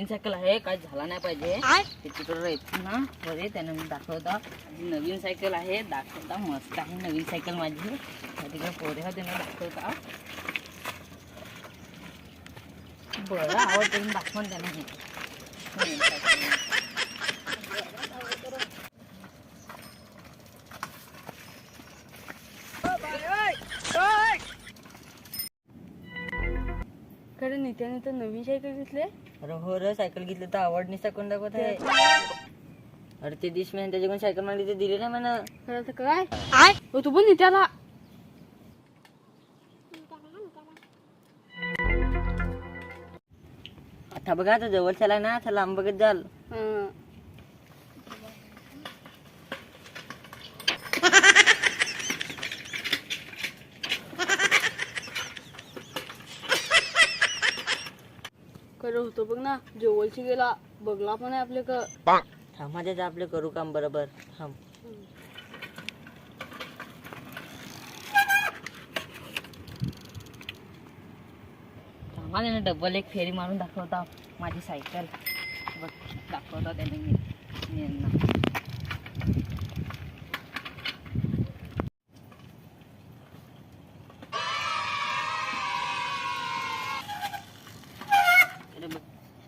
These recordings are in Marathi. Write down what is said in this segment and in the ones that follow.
नवीन सायकल आहे, काय झाला नाही पाहिजे ते तिकडे येतो ना बरे त्याने मी दाखवता. नवीन सायकल आहे दाखवता, मस्त आहे नवीन सायकल माझी. तिकडे पोरे त्यांना दाखवता बरं आवडते दाखवून त्यांना हे नवीन सायकल. खरं नित्याने तर नवीन सायकल घेतले. अरे हो रे, सायकल घेतली तर आवड नाही कोण दाखवत आहे. अरे ते दिवस मी त्याच्याकडून सायकल मागली ते दिली ना मला. खरं तर काय तू पण नित्याला आता बघा तो जवळ चला ना, आता लांब बघत जाल. खरं होतं बघ ना, जवळची गेला बघला पण आहे आपले थांबा जा आपले करू काम बरोबर. थांब थांबा त्याने डबल एक फेरी मारून दाखवता माझी सायकल. बघ दाखवता त्याने मी यांना.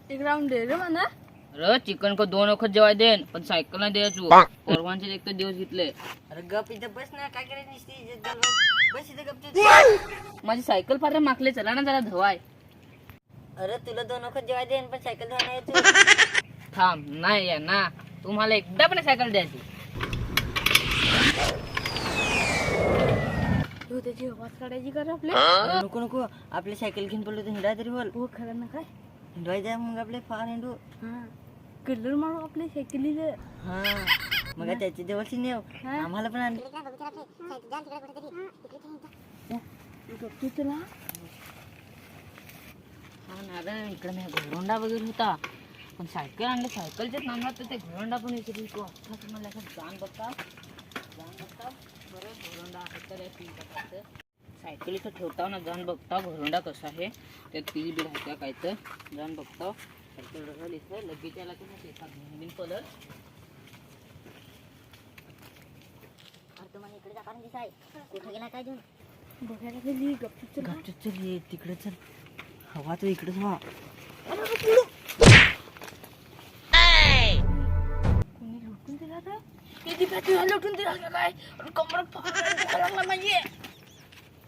एक राऊंड दे रे म्हणा. अरे चिकन को 2 वखत जेवाय देन पण सायकल नाही द्यायचो. परवानचे एक तर दिवस घेतले. अरे गप इथं बस ना, काय करायची बस इथं गप. माझी सायकल फार मागले, चला ना जरा धवाय. अरे तुला 2 वखत जेवाय देन पण सायकल धवा नाही. थांब नाही या ना, तुम्हाला एकदा पण सायकल द्यायची. तू त्याची आवाज काढायची कर आपले. नको नको, आपली सायकल घेऊन पडलो तर हिंडा तरी बोल. हो खरं ना काय हिंडवाय द्या मग आपले फार हिंडू. कलर मारू आपल्या सायकलीला. हा मग त्याची जवळची नेव आम्हाला पण आणली. तुला हा ना रे, इकडे मी घोरंडा वगैरे होता पण सायकल आणलं. सायकलच्याच नांगरात तर ते घोरंडा पण विचारली. तू आता तुम्हाला जाण बघता बरं घोरंडा आहे तर तीन प्रकारचं. सायकल इथं ठेवता ना, जाण बघता घोरंडा कसा आहे, त्यात पील बी राहत्या काय तर जाण बघता. सायकल रगल इथं लगेच याला तुम्ही शेतात नवीन कलर. तुम्हाला इकडे जाता दिसाय कुठे गेला काय देऊन बघायला गेली. गपचूप चल ये तिकडे चल, हवा तर इकडेच व्हा. कोणी लुटून दिला तर लुटून दिला काय कमरात दुखायला लागला माझी.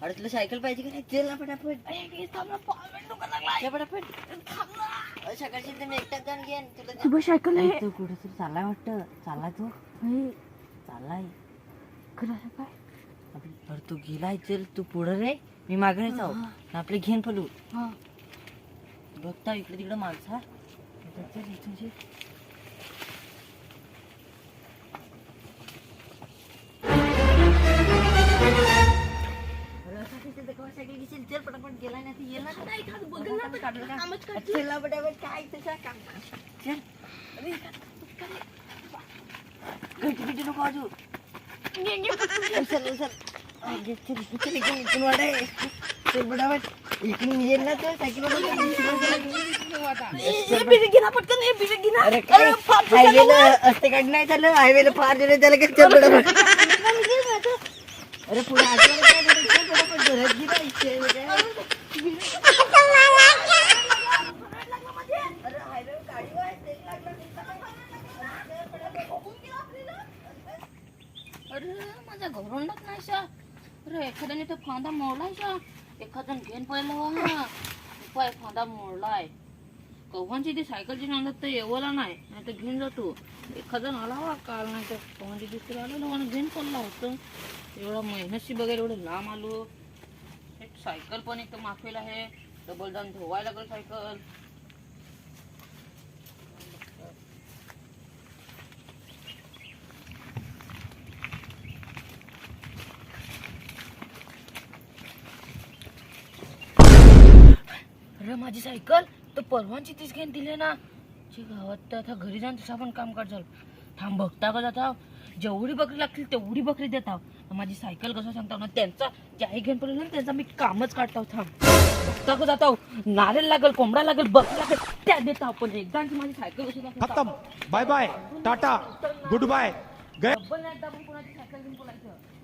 अरे तुला सायकल पाहिजे का नाही, चल ना पटापट. पटापट सकाळची तर मी एकटाच जाऊन घेईन तुला. तुझी सायकल आहे तू कुठे तरी चाललाय वाटतं. चाललाय तू चाललाय खरं काय. अरे तू गेलाय, चल तू पुढं रे, मी मागे जाऊ आपले घेऊन पलू. बघता इकडे तिकडे माणसा. चल इथून सायकल घेशील. चल पटापट गेला नाही येला चला पटापट. काय तुझा काम चल. घंटी नको आजू. चल इकडून वाढ आहे. चल पटापट इकडून येईल ना तर सायकल. अरे काय हायवेला असते काढ नाही झालं, हायवेला फार दिलं त्याला काय. चल पटापट. अरे पुढे अरे माझा घोरंडाच नाही सा. अरे एखाद्याने तर फांदा मोडलाय सा. एखाद्याने घेऊन पहिला पाय फांदा मोडलाय. कव्हांची ती सायकलची नांगत तर येवला नाही, नाही तर घेऊन जातो. एखादा आला हवा काल नाही तर कव्हांची दुसरी आलेलो आणि घेऊन पडला होतं. एवढा मेहनतशी बघायला एवढं लांब आलो. एक सायकल पण एक तर माफेल आहे, डबल जाऊन धुवायला लागल सायकल. अरे माझी सायकल तर परवानची तीच घेऊन दिली ना. गावात तर आता घरी जाऊन तसा पण काम काढ झालं. थांब बघता का जाता, जेवढी बकरी लागतील तेवढी बकरी देता. माझी सायकल कसं सांगतो ना त्यांचा त्याही घेऊन पडलं ना त्यांचा मी कामच काढतो थांब बघता को जातो नारेल लागल कोंबडा लागल बघ लागल त्या देतो आपण एकदा माझी सायकल कशी खत्म bye bye tata goodbye गए डब्बल नाही एकदा आपण कोणाची सायकल घेऊन बोलायचं